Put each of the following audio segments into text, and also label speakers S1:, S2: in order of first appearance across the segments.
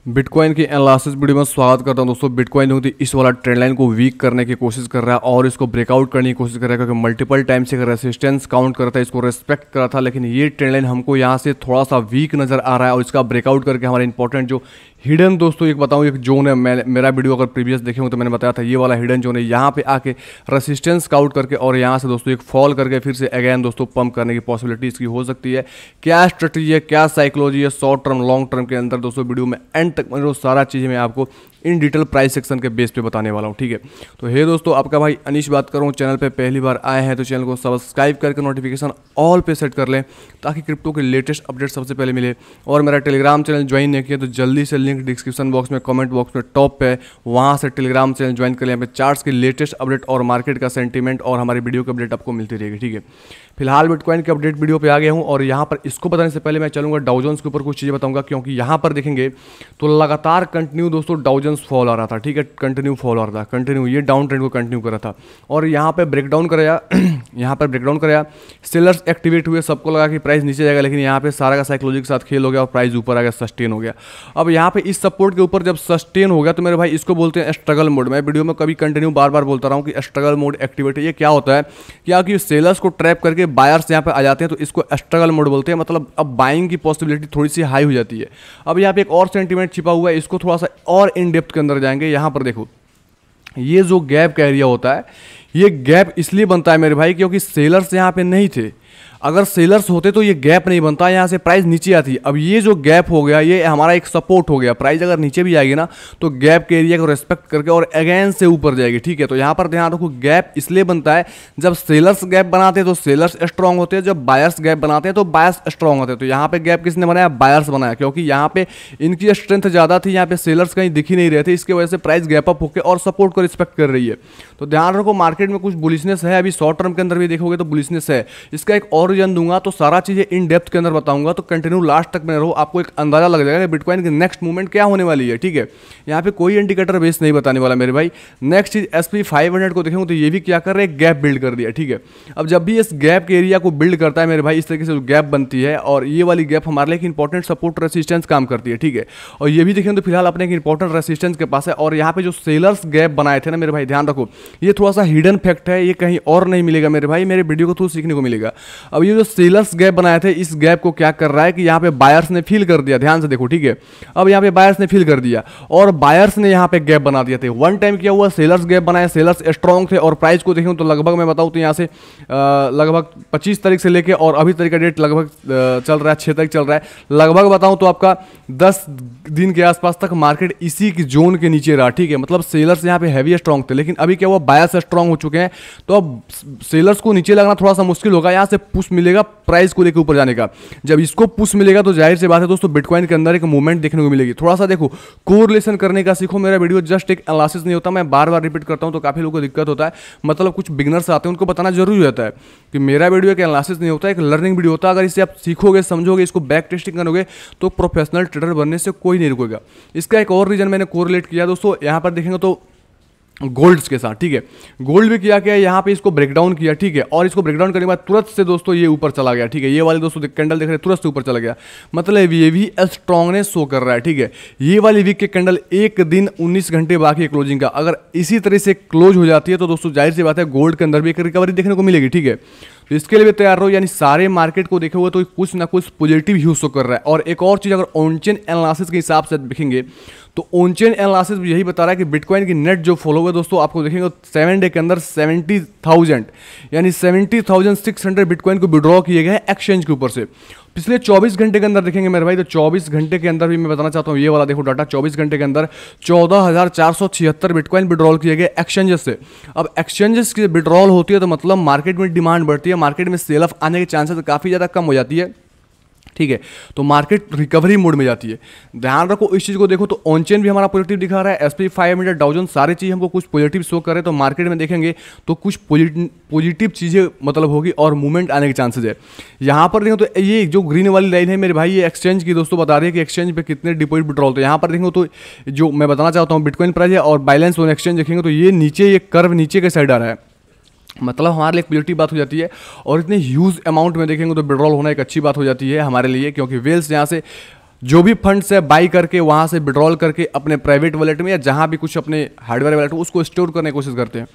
S1: Bitcoin की analysis video में स्वागत करता हूं दोस्तों। बिटकॉइन होती इस वाला ट्रेंड लाइन को वीक करने की कोशिश कर रहा है और इसको ब्रेकआउट करने की कोशिश कर रहा है, क्योंकि मल्टीपल टाइम से रेसिस्टेंस काउंट करता है, इसको रेस्पेक्ट करा था, लेकिन ये ट्रेंड लाइन हमको यहाँ से थोड़ा सा वीक नजर आ रहा है और इसका ब्रेकआउट करके हमारे इंपॉर्टेंट जो हिडन दोस्तों एक बताऊं, एक जोन है, मेरा वीडियो अगर प्रीवियस देखे हो तो मैंने बताया था ये वाला हिडन जोन है, यहाँ पे आके रेसिस्टेंस काउंट करके और यहाँ से दोस्तों एक फॉल करके फिर से अगेन दोस्तों पंप करने की पॉसिबिलिटी इसकी हो सकती है। क्या स्ट्रेटजी है, क्या साइकोलॉजी है, शॉर्ट टर्म लॉन्ग टर्म के अंदर दोस्तों वीडियो में एंड तक मतलब सारा चीज़ मैं आपको इन डिटेल प्राइस सेक्शन के बेस पे बताने वाला हूँ, ठीक है। तो हे दोस्तों, आपका भाई अनीश बात कर रहा हूँ। चैनल पे पहली बार आए हैं तो चैनल को सब्सक्राइब करके नोटिफिकेशन ऑल पे सेट कर लें ताकि क्रिप्टो के लेटेस्ट अपडेट सबसे पहले मिले। और मेरा टेलीग्राम चैनल ज्वाइन नहीं किया तो जल्दी से लिंक डिस्क्रिप्शन बॉक्स में कमेंट बॉक्स में टॉप पे, वहाँ से टेलीग्राम चैनल ज्वाइन कर लें। यहाँ पे चार्ट्स की लेटेस्ट अपडेट और मार्केट का सेंटीमेंट और हमारी वीडियो की अपडेट आपको मिलती रहेगी, ठीक है। फिलहाल बिटकॉइन के अपडेट वीडियो पे आ गया हूँ और यहाँ पर इसको बताने से पहले मैं चलूँगा डाउ जोन्स के ऊपर कुछ चीज़ें बताऊँगा, क्योंकि यहाँ पर देखेंगे तो लगातार कंटिन्यू दोस्तों डाउ जोन्स फॉल आ रहा था, ठीक है। कंटिन्यू फॉल आ रहा था, कंटिन्यू ये डाउन ट्रेंड को कंटिन्यू कर रहा था और यहाँ पे ब्रेकडाउन कराया यहाँ पर ब्रेकडाउन कराया, सेलर्स एक्टिवेट हुए, सबको लगा कि प्राइस नीचे जाएगा, लेकिन यहाँ पे सारा का साइकोलॉजी के साथ खेल हो गया और प्राइस ऊपर आ गया, सस्टेन हो गया। अब यहाँ पे इस सपोर्ट के ऊपर जब सस्टेन हो गया तो मेरे भाई इसको बोलते हैं स्ट्रगल मोड। मैं वीडियो में कभी कंटिन्यू बार बार बोलता रहा हूँ कि स्ट्रगल मोड एक्टिवेट है। ये क्या होता है, क्या कि सेलर्स को ट्रैप करके बायर्स यहाँ पे आ जाते हैं, तो इसको स्ट्रगल मोड बोलते हैं। मतलब अब बाइंग की पॉसिबिलिटी थोड़ी सी हाई हो जाती है। अब यहाँ पे एक और सेंटीमेंट छिपा हुआ है, इसको थोड़ा सा और इन डेप्थ के अंदर जाएंगे। यहाँ पर देखो, ये जो गैप का एरिया होता है, ये गैप इसलिए बनता है मेरे भाई क्योंकि सेलर्स यहाँ पे नहीं थे। अगर सेलर्स होते तो ये गैप नहीं बनता, यहाँ से प्राइस नीचे आती। अब ये जो गैप हो गया ये हमारा एक सपोर्ट हो गया। प्राइस अगर नीचे भी आएगी ना तो गैप के एरिया को रेस्पेक्ट करके और अगेन से ऊपर जाएगी, ठीक है। तो यहाँ पर ध्यान रखो, गैप इसलिए बनता है जब सेलर्स गैप बनाते हैं तो सेलर्स स्ट्रांग होते हैं, जब बायर्स गैप बनाते हैं तो बायर्स स्ट्रांग होते हैं। तो यहाँ पे गैप किसने बनाया, बायर्स बनाया, क्योंकि यहाँ पे इनकी स्ट्रेंथ ज़्यादा थी, यहाँ पे सेलर्स कहीं दिख ही नहीं रहे थे, इसकी वजह से प्राइस गैप अप होकर और सपोर्ट को रिस्पेक्ट कर रही है। तो ध्यान रखो, मार्केट में कुछ बुलिशनेस है, अभी शॉर्ट टर्म के अंदर भी देखोगे तो बुलिशनेस है। इसका एक और रीजन दूंगा तो सारा चीजें इन डेप्थ के अंदर बताऊंगा, तो कंटिन्यू लास्ट तक में रहो, आपको एक अंदाजा लग जाएगा कि बिटकॉइन की नेक्स्ट मूवमेंट क्या होने वाली है, ठीक है। यहाँ पे कोई इंडिकेटर बेस नहीं बताने वाला मेरे भाई। नेक्स्ट चीज SP 500 को देखेंगे तो ये भी क्या कर रहे हैं, गैप बिल्ड कर दिया, ठीक है। अब जब भी इस गैप के एरिया को बिल्ड करता है मेरे भाई, इस तरीके से गैप बनती है और ये वाली गैप हमारे लिए एक इंपॉर्टेंट सपोर्ट रेसिस्टेंस काम करती है, ठीक है। और ये भी देखेंगे तो फिलहाल अपने एक इंपॉर्टेंट रेसिस्टेंस के पास है। और यहाँ पे जो सेलर्स गैप बनाए थे ना मेरे भाई, ध्यान रखो, ये थोड़ा सा हिडन फैक्ट है, ये कहीं और नहीं मिलेगा मेरे भाई, मेरे वीडियो को थ्रू सीखने को मिलेगा। अब ये जो सेलर्स गैप बनाए थे, इस गैप को क्या कर रहा है कि यहाँ पे बायर्स ने फील कर दिया, ध्यान से देखो, ठीक है। अब यहाँ पे बायर्स ने फील कर दिया और बायर्स ने यहाँ पे गैप बना दिए थे। वन टाइम क्या हुआ, सेलर्स गैप बनाए, सेलर्स स्ट्रॉन्ग थे और प्राइस को देखें तो लगभग मैं बताऊँ तो यहाँ से लगभग 25 तारीख से लेके और अभी तारीख का डेट लगभग चल रहा है 6 तारीख चल रहा है, लगभग बताऊँ तो आपका 10 दिन के आसपास तक मार्केट इसी की जोन के नीचे रहा, ठीक है। मतलब सेलर्स यहाँ पे हैवी स्ट्रॉन्ग थे, लेकिन अभी क्या हुआ, बायर्स स्ट्रॉन्ग हो चुके हैं, तो अब सेलर्स को नीचे लगना थोड़ा सा मुश्किल होगा। यहाँ से पुश मिलेगा प्राइस को लेकर ऊपर जाने का। जब इसको पुश मिलेगा तो जाहिर सी बात है दोस्तों, बिटकॉइन के अंदर एक मूवमेंट देखने को मिलेगी। थोड़ा सा देखो, कोरिलेशन करने का सीखो। मेरा वीडियो जस्ट एक एनालिसिस नहीं होता, मैं बार बार रिपीट करता हूं तो काफी लोगों को दिक्कत होता है। मतलब कुछ बिगनर्स आते हैं, उनको बताना जरूरी होता है कि मेरा वीडियो एक एनालिसिस नहीं होता, एक लर्निंग वीडियो होता है। अगर इसे आप सीखोगे, समझोगे, इसको बैक टेस्टिंग करोगे तो प्रोफेशनल ट्रेडर बनने से कोई नहीं रुकेगा। इसका एक और रीजन मैंने कोरिलेट किया दोस्तों, यहाँ पर देखेंगे तो गोल्ड्स के साथ, ठीक है। गोल्ड भी किया यहाँ पे इसको ब्रेकडाउन किया, ठीक है। और इसको ब्रेकडाउन करने के बाद तुरंत से दोस्तों ये ऊपर चला गया, ठीक है। ये वाली दोस्तों कैंडल देख रहे हैं, तुरंत से ऊपर चला गया, मतलब ये भी स्ट्रांगनेस शो कर रहा है, ठीक है। ये वाली वीक के कैंडल एक दिन 19 घंटे बाकी है क्लोजिंग का, अगर इसी तरह से क्लोज हो जाती है तो दोस्तों जाहिर सी बात है गोल्ड के अंदर भी एक रिकवरी देखने को मिलेगी, ठीक है। तो इसके लिए भी तैयार रहो, यानी सारे मार्केट को देखोगे तो कुछ ना कुछ पॉजिटिव ह्यू शो कर रहा है। और एक और चीज़, अगर ऑन-चेन एनालिसिस के हिसाब से देखेंगे तो ऑन-चेन एनालिसिस भी यही बता रहा है कि बिटकॉइन की नेट जो फॉलो है दोस्तों, आपको देखेंगे 7 डे के अंदर 70,000 यानी 70,600 बिटकॉइन को विड्रॉ किए गए एक्सचेंज के ऊपर से। पिछले 24 घंटे के अंदर देखेंगे मेरे भाई, तो 24 घंटे के अंदर भी मैं बताना चाहता हूँ, ये वाला देखो डाटा, 24 घंटे के अंदर 14,476 बिटकॉइन विड्रॉल किए गए एक्सचेंजेस से। अब एक्सचेंजेस की विड्रॉल होती है तो मतलब मार्केट में डिमांड बढ़ती है, मार्केट में सेल ऑफ आने के चांसेस काफ़ी ज़्यादा कम हो जाती है, ठीक है। तो मार्केट रिकवरी मोड में जाती है। ध्यान रखो इस चीज़ को, देखो तो ऑन-चेन भी हमारा पॉजिटिव दिखा रहा है, SP 500 डाउ जोन्स सारी चीज़ हमको कुछ पॉजिटिव शो कर रहे हैं। तो मार्केट में देखेंगे तो कुछ पॉजिटिव चीज़ें मतलब होगी और मूवमेंट आने के चांसेस है। यहाँ पर देखो तो ये जो ग्रीन वाली लाइन है मेरे भाई, ये एक्सचेंज की दोस्तों बता रही है कि एक्सचेंज पे कितने डिपॉजिट विड्रॉल। तो यहाँ पर देखेंगे तो जो मैं बताना चाहता हूँ, बिटकॉइन प्राइस है और बैलेंस ऑन एक्सचेंज देखेंगे तो ये नीचे, ये कर्व नीचे के साइड आ रहा है, मतलब हमारे लिए एक पॉजिटिव बात हो जाती है। और इतने ह्यूज अमाउंट में देखेंगे तो विड्रॉल होना एक अच्छी बात हो जाती है हमारे लिए, क्योंकि वेल्स यहाँ से जो भी फंड से बाई करके वहाँ से विड्रॉल करके अपने प्राइवेट वॉलेट में या जहाँ भी कुछ अपने हार्डवेयर वॉलेट में उसको स्टोर करने की कोशिश करते हैं।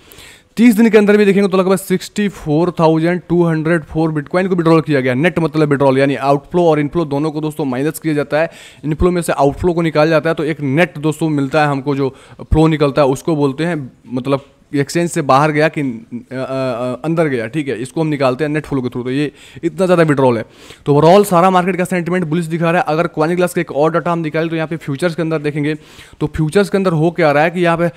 S1: 30 दिन के अंदर भी देखेंगे तो लगभग 64,204 बिटकॉइन को विड्रॉल किया गया। नेट मतलब विड्रॉल यानी आउटफ्लो और इनफ्लो दोनों को दोस्तों माइनस किया जाता है। इनफ्लो में से आउटफ्लो को निकाला जाता है तो एक नेट दोस्तों मिलता है हमको, जो फ्लो निकलता है उसको बोलते हैं, मतलब एक्सचेंज से बाहर गया कि अंदर गया, ठीक है, इसको हम निकालते हैं नेट फ्लो के थ्रू। तो ये इतना ज़्यादा विड्रॉल है। तो ओवरऑल सारा मार्केट का सेंटिमेंट बुलिश दिखा रहा है। अगर क्वानी ग्लास का एक और डाटा हम निकालें तो यहाँ पे फ्यूचर्स के अंदर देखेंगे तो फ्यूचर्स के अंदर हो क्या रहा है कि यहाँ पे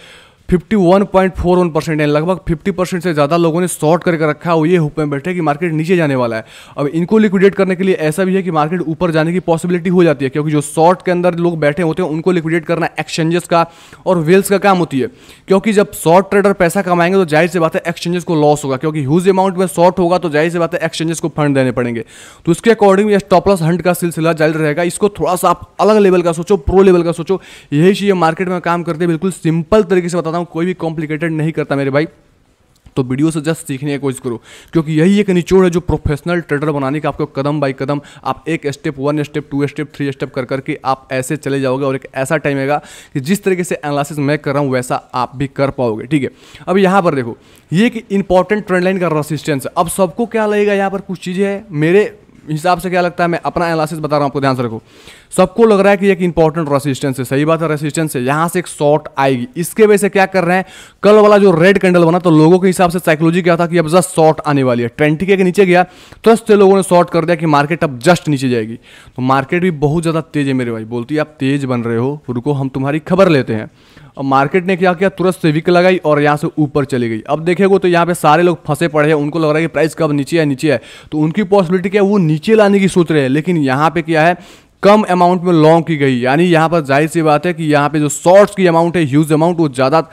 S1: 51.41% है, लगभग 50% से ज़्यादा लोगों ने शॉर्ट करके रखा है। वो ये होप में बैठे कि मार्केट नीचे जाने वाला है। अब इनको लिक्विडेट करने के लिए ऐसा भी है कि मार्केट ऊपर जाने की पॉसिबिलिटी हो जाती है, क्योंकि जो शॉर्ट के अंदर लोग बैठे होते हैं उनको लिक्विडेट करना एक्सचेंजेस का और वेल्स का काम होती है। क्योंकि जब शॉर्ट ट्रेडर पैसा कमाएंगे तो जाहिर सी बात है एक्सचेंजेस को लॉस होगा, क्योंकि ह्यूज अमाउंट में शॉर्ट होगा तो जाहिर सी बात है एक्सचेंजेस को फंड देने पड़ेंगे। तो उसके अकॉर्डिंग ये स्टॉप लॉस हंट का सिलसिला जारी रहेगा। इसको थोड़ा सा आप अलग लेवल का सोचो, प्रो लेवल का सोचो। यही चीज़ मार्केट में काम करते हैं, बिल्कुल सिंपल तरीके से बताता हूँ, कोई भी कॉम्प्लिकेटेड नहीं करता मेरे भाई। तो वीडियो से जस्ट सीखने की कोशिश करो, क्योंकि यही एक निचोड़ है जो प्रोफेशनल ट्रेडर बनाने का आपको कदम बाई कदम आप एक स्टेप 1 स्टेप 2 स्टेप 3 स्टेप कर करके आप ऐसे चले जाओगे और एक ऐसा टाइम आएगा कि जिस तरीके से एनालिसिस मैं कर रहा हूँ वैसा आप भी कर पाओगे, ठीक है। अब यहाँ पर देखो, ये एक इंपॉर्टेंट ट्रेंड लाइन का रेजिस्टेंस है। अब सबको क्या लगेगा, यहाँ पर कुछ चीज़ें हैं, मेरे हिसाब से क्या लगता है, मैं अपना एनालिसिस बता रहा हूँ आपको, ध्यान से रखो। सबको लग रहा है कि एक इंपॉर्टेंट रेजिस्टेंस है, सही बात है, रेजिस्टेंस है, यहाँ से एक शॉर्ट आएगी। इसके वजह से क्या कर रहे हैं, कल वाला जो रेड कैंडल बना तो लोगों के हिसाब से साइकोलॉजी क्या था कि अब जस्ट शॉर्ट आने वाली है। 20 के नीचे गया तो से लोगों ने शॉर्ट कर दिया कि मार्केट अब जस्ट नीचे जाएगी। तो मार्केट भी बहुत ज़्यादा तेज है मेरे भाई, बोलती है आप तेज बन रहे हो, रुको हम तुम्हारी खबर लेते हैं। और मार्केट ने क्या किया, तुरंत से विक लगाई और यहाँ से ऊपर चली गई। अब देखेगो तो यहाँ पे सारे लोग फंसे पड़े हैं, उनको लग रहा है कि प्राइस कब नीचे है, नीचे है। तो उनकी पॉसिबिलिटी क्या है, वो नीचे लाने की सोच रहे हैं। लेकिन यहाँ पे क्या है, कम अमाउंट में लॉन्ग की गई, यानी यहाँ पर जाहिर सी बात है कि यहाँ पे जो शॉर्ट्स की अमाउंट है, ह्यूज अमाउंट, वो ज़्यादा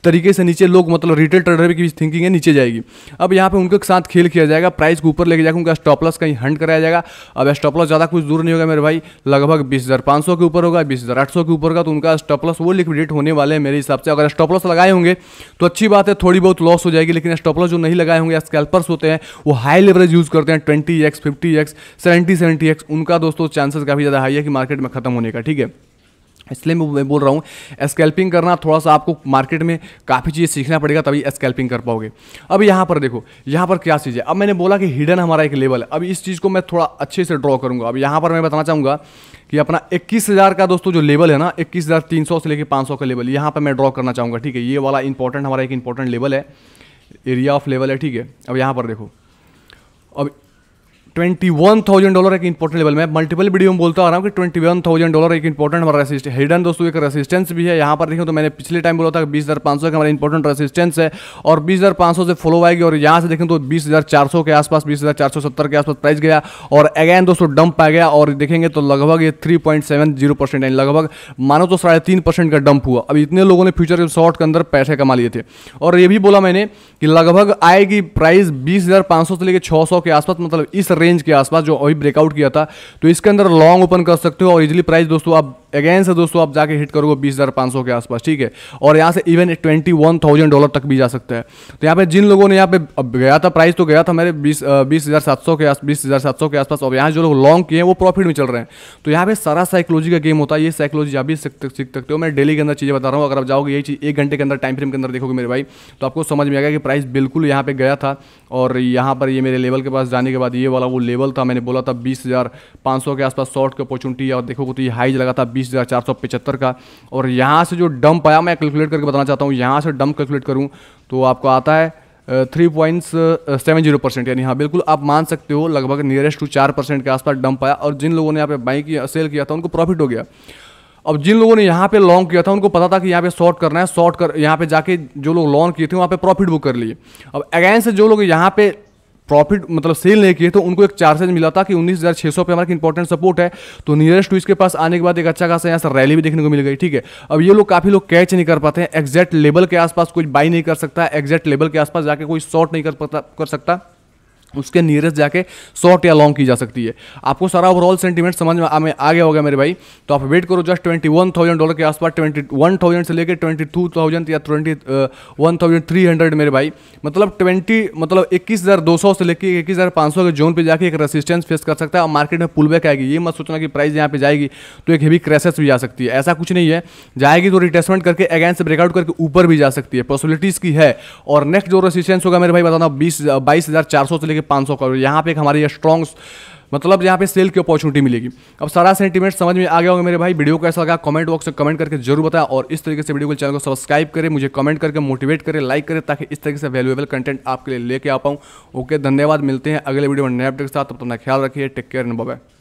S1: तरीके से नीचे लोग, मतलब रिटेल ट्रेडर की थिंकिंग है नीचे जाएगी। अब यहाँ पे उनके साथ खेल किया जाएगा, प्राइस को ऊपर लेके जाकर उनका स्टॉप लॉस कहीं हंट कराया जाएगा। अब स्टॉप लॉस ज़्यादा कुछ दूर नहीं होगा मेरे भाई, लगभग 20,500 के ऊपर होगा, 20,800 के ऊपर का, तो उनका स्टॉप लॉस वो लिक्विडेट होने वाले हैं मेरे हिसाब से। अगर स्टॉप लॉस लगाए होंगे तो अच्छी बात है, थोड़ी बहुत लॉस हो जाएगी। लेकिन स्टॉप लॉस जो नहीं लगाए होंगे, स्कैल्पर्स होते हैं, वो हाई लेवरेज यूज़ करते हैं, 20x 50x 70x, उनका दोस्तों चांसेस काफ़ी ज़्यादा हाई है कि मार्केट में खत्म होने का, ठीक है। इसलिए मैं बोल रहा हूँ स्कैल्पिंग करना थोड़ा सा आपको मार्केट में काफ़ी चीज़ें सीखना पड़ेगा, तभी स्कैल्पिंग कर पाओगे। अब यहाँ पर देखो, यहाँ पर क्या चीज़ है। अब मैंने बोला कि हिडन हमारा एक लेवल है। अब इस चीज़ को मैं थोड़ा अच्छे से ड्रॉ करूँगा। अब यहाँ पर मैं बताना चाहूँगा कि अपना 21,000 का दोस्तों जो लेवल है ना, 21,300 से लेकर 500 का लेवल, यहाँ पर मैं ड्रॉ करना चाहूँगा, ठीक है। ये वाला इंपॉर्टेंट, हमारा एक इंपॉर्टेंट लेवल है, एरिया ऑफ लेवल है, ठीक है। अब यहाँ पर देखो, अब $21,000 एक इंपॉर्टेंट लेवल में, मल्टीपल वीडियो में बोलता आ रहा हूँ कि $21,000 एक इंपॉर्टेंट हमारा रेसिस्टेंस, हिडन दोस्तों एक रेसिस्टेंस भी है। यहाँ पर देखो तो मैंने पिछले टाइम बोला था कि 20,500 का हमारा इंपॉर्टेंट रेसिस्टेंस है और 20,500 से फॉलो आएगी। और यहाँ से देखें तो 20,400 के आसपास, 20,470 के आसपास प्राइस गया और अगैन दोस्तों डंप आ गया। और देखेंगे तो लगभग ये 3.70% है, लगभग मानो तो 3.5% का डंप हुआ। अब इतने लोगों ने फ्यूचर के शॉर्ट के अंदर पैसे कमा लिए थे। और ये भी बोला मैंने कि लगभग आएगी प्राइस 20,500 से लेकर 600 के आसपास, मतलब इस रेंज के आसपास जो अभी ब्रेकआउट किया था। तो इसके अंदर लॉन्ग ओपन कर सकते हो और इजीली प्राइस दोस्तों आप अगेन से दोस्तों आप जाके हिट करोगे 20,500 के आसपास, ठीक है। और यहाँ से इवन $21,000 तक भी जा सकता है। तो यहाँ पे जिन लोगों ने यहाँ पे अब गया था, प्राइस तो गया था मेरे 20,700 के आसपास। और यहाँ जो लोग लॉन्ग किए हैं वो प्रॉफिट में चल रहे हैं। तो यहाँ पे सारा साइकोलॉजी का गेम होता है। ये साइकोलॉजी आप भी सीख सकते हो। मैं डेली के अंदर चीज़ें बता रहा हूँ। अगर आप जाओगे यही चीज़ 1 घंटे के अंदर टाइम फ्रेम के अंदर देखोगे मेरे भाई, तो आपको समझ में आएगा कि प्राइस बिल्कुल यहाँ पे गया था। और यहाँ पर ये मेरे लेवल के पास जाने के बाद ये वाला वो लेवल था, मैंने बोला था 20,500 के आसपास शॉर्ट की अपॉर्चुनिटी। और देखोगे तो ये हाई लगा था 20,475 का। और यहाँ से जो डंप आया, मैं कैलकुलेट करके बताना चाहता हूँ, यहाँ से डंप कैलकुलेट करूँ तो आपको आता है 3.70%, यानी हाँ बिल्कुल आप मान सकते हो लगभग नियरेस्ट टू 4% के आसपास डंप आया। और जिन लोगों ने यहाँ पे बाई किया, सेल किया था, उनको प्रॉफिट हो गया। अब जिन लोगों ने यहाँ पे लॉन्ग किया था उनको पता था कि यहाँ पे शॉर्ट करना है, शॉर्ट कर यहाँ पे जाके जो लोग लॉन्ग किए थे वहाँ पे प्रॉफिट बुक कर लिए। अब अगेन से जो लोग यहाँ पे प्रॉफिट मतलब सेल नहीं किए तो उनको एक चार्जेज मिला था कि 19,600 पे हमारा इंपॉर्टेंट सपोर्ट है। तो नियरेस्ट टू इसके पास आने के बाद एक अच्छा खासा यहाँ से रैली भी देखने को मिल गई, ठीक है। अब ये लोग काफ़ी लोग कैच नहीं कर पाते हैं, एग्जैक्ट लेवल के आसपास कोई बाई नहीं कर सकता, एग्जैक्ट लेवल के आसपास जाके कोई शॉर्ट नहीं कर सकता। उसके नियरेस्ट जाके शॉर्ट या लॉन्ग की जा सकती है। आपको सारा ओवरऑल सेंटीमेंट समझ में आ गया होगा मेरे भाई। तो आप वेट करो जस्ट $21,000 के आसपास, 21,000 से लेकर 22,000 या 21,300 मेरे भाई, मतलब 21,200 से लेकर 21,500 के जोन पे जाके एक रेसिस्टेंस फेस कर सकता है और मार्केट में पुल बैक आएगी। ये मत सोचना कि प्राइस यहाँ पे जाएगी तो एक हेवी क्रैशेस भी आ सकती है, ऐसा कुछ नहीं है। जाएगी तो रिटेस्टमेंट करके अगेन से ब्रेकआउट करके ऊपर भी जा सकती है, पॉसिबिलिटीज की है। और नेक्स्ट जो रेसिस्टेंस होगा मेरे भाई बताना 22,400 से लेकर 500 का, यहाँ पे एक हमारी स्ट्रॉन्ग मतलब यहाँ पे सेल की अपॉर्चुनिटी मिलेगी। अब सारा सेंटीमेंट समझ में आ गया होगा मेरे भाई। वीडियो कैसा लगा कमेंट बॉक्स में कमेंट करके जरूर बताएं, और इस तरीके से वीडियो को चैनल को सब्सक्राइब करें, मुझे कमेंट करके मोटिवेट करें, लाइक करें, ताकि इस तरीके से वैल्यूएबल कंटेंट आपके लिए लेके आ पाऊँ। ओके, धन्यवाद, मिलते हैं अगले वीडियो में नए अपडेट के साथ। तब तक अपना ख्याल रखिए, take care and bye bye.